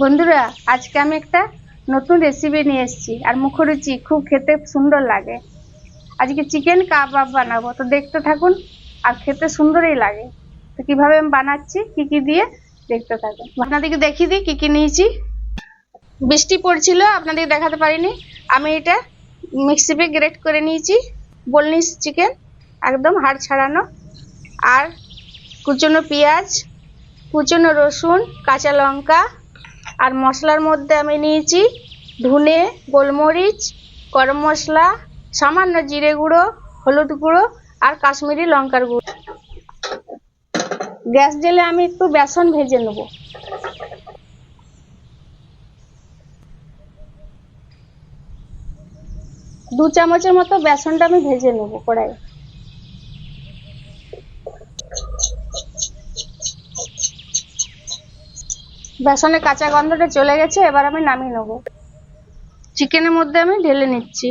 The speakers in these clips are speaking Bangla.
বন্ধুরা, আজকে আমি একটা নতুন রেসিপি নিয়ে এসেছি আর মুখরুচি খুব খেতে সুন্দর লাগে। আজকে চিকেন কাবাব বানাবো, তো দেখতে থাকুন আর খেতে সুন্দরই লাগে। তো কিভাবে আমি বানাচ্ছি, কি কি দিয়ে, দেখতে থাকুন। আপনাদেরকে দেখিয়ে দিই কি কি নিয়েছি। বৃষ্টি পড়ছিল, আপনাদের দেখাতে পারিনি। আমি এটা মিক্সিতে গ্রেট করে নিয়েছি। বোনলেস চিকেন, একদম হাড় ছাড়ানো। আর কুচনো পেঁয়াজ, কুচনো রসুন, কাঁচা লঙ্কা। আর মশলার মধ্যে আমি নিয়েছি ধনে, গোলমরিচ, গরম মশলা, সামান্য জিরে গুঁড়ো, হলুদ গুঁড়ো আর কাশ্মীরি লঙ্কার গুঁড়ো। গ্যাস জেলে আমি একটু বেসন ভেজে নেব। দু চামচের মতো বেসনটা আমি ভেজে নেব কড়াই। বেসনের কাঁচা গন্ধটা চলে গেছে, এবার আমি নামিয়ে নেব। চিকেনের মধ্যে আমি ঢেলে নিচ্ছি।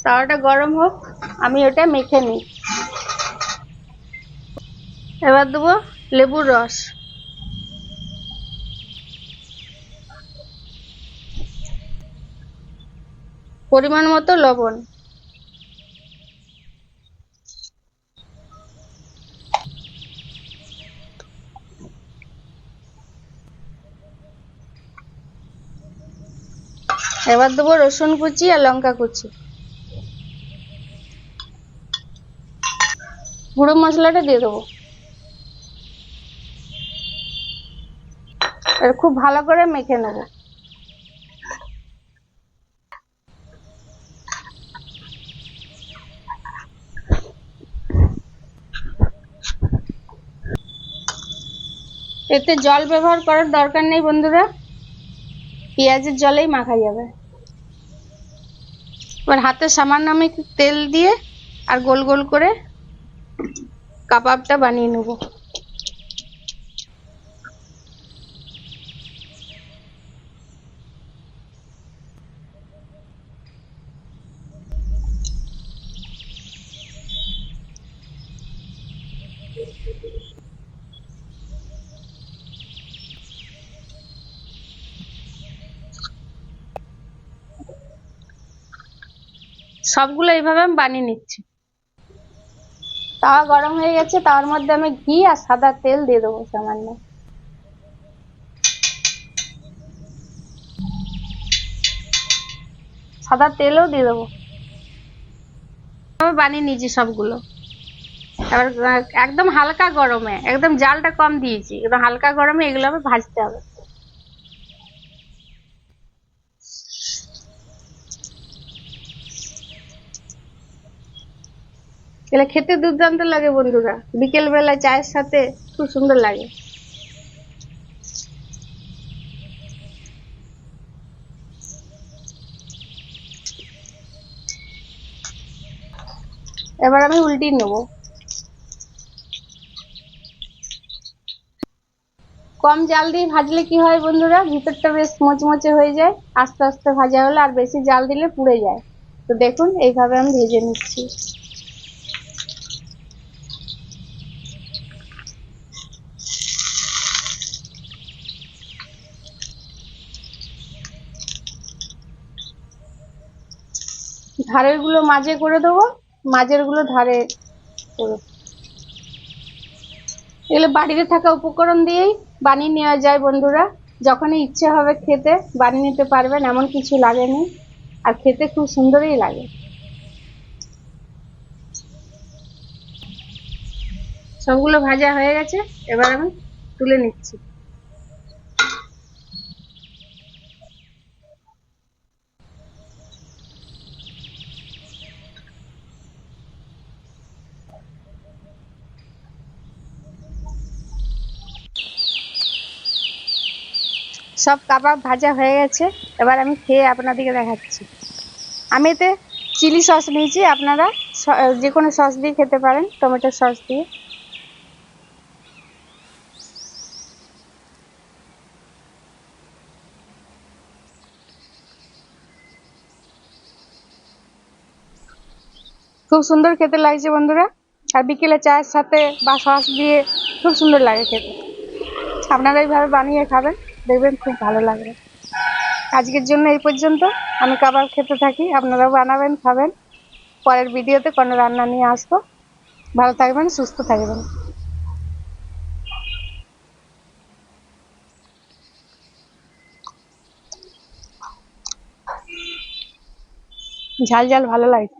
তাওয়াটা গরম হোক, আমি ওটা মেখে নিই। এবার দেবো লেবুর রস, পরিমাণ মতো লবণ। এবার দেবো রসুন কুচি আর লঙ্কা কুচি। গুঁড়ো মশলাটা দিয়ে দেবো। আর খুব ভালো করে মেখে নেব। এতে জল ব্যবহার করার দরকার নেই বন্ধুরা, পেঁয়াজের জলেই মাখা যাবে। এবার হাতে সামান্য আমি একটু তেল দিয়ে আর গোল গোল করে কাবাবটা বানিয়ে নেব। সবগুলো এইভাবে আমি বানিয়ে নিচ্ছি। তাওয়া গরম হয়ে গেছে, তাওয়ার মধ্যে আমি ঘি আর সাদা তেল দিয়ে দেবো সামান্য। সাদা তেলও দিয়ে দেবো। আমি বানিয়ে নিয়েছি সবগুলো। এবার একদম হালকা গরমে, একদম জালটা কম দিয়েছি, একদম হালকা গরমে এগুলো আবার ভাজতে হবে। এগুলো খেতে দুর্দান্ত লাগে বন্ধুরা, বিকেল বেলা চায়ের সাথে খুব সুন্দর লাগে। এবার আমি উল্টিয়ে নেবো। কম জাল দিয়ে ভাজলে কি হয় বন্ধুরা, ভিতরটা বেশ মচমচে হয়ে যায়। আস্তে আস্তে ভাজা হলে, আর বেশি জাল দিলে পুড়ে যায়। তো দেখুন এইভাবে আমি ভেজে নিচ্ছি। ধারের গুলো মাঝে করে দেবো, মাঝের গুলো ধারে করে। এগুলো বাড়িতে থাকা উপকরণ দিয়েই বানিয়ে নেওয়া যায় বন্ধুরা। যখনই ইচ্ছে হবে খেতে বানিয়ে নিতে পারবেন, এমন কিছু লাগেনি। আর খেতে খুব সুন্দরই লাগে। সবগুলো ভাজা হয়ে গেছে, এবার আমি তুলে নিচ্ছি। সব কাবাব ভাজা হয়ে গেছে, এবার আমি খেয়ে আপনাদেরকে দেখাচ্ছি। আমি এতে চিলি সস নিয়েছি, আপনারা যে কোনো সস দিয়ে খেতে পারেন, টমেটো সস দিয়ে। খুব সুন্দর খেতে লাগছে বন্ধুরা, আর বিকেলে চায়ের সাথে বা সস দিয়ে খুব সুন্দর লাগে খেতে। আপনারা এইভাবে বানিয়ে খাবেন, দেখবেন খুব ভালো লাগবে। আজকের জন্য এই পর্যন্ত। আমি কাবাব খেতে থাকি, আপনারাও বানাবেন, খাবেন। পরের ভিডিওতে কোনো রান্না নিয়ে আসবো। ভালো থাকবেন, সুস্থ থাকবেন। ঝাল ঝাল ভালো লাগে।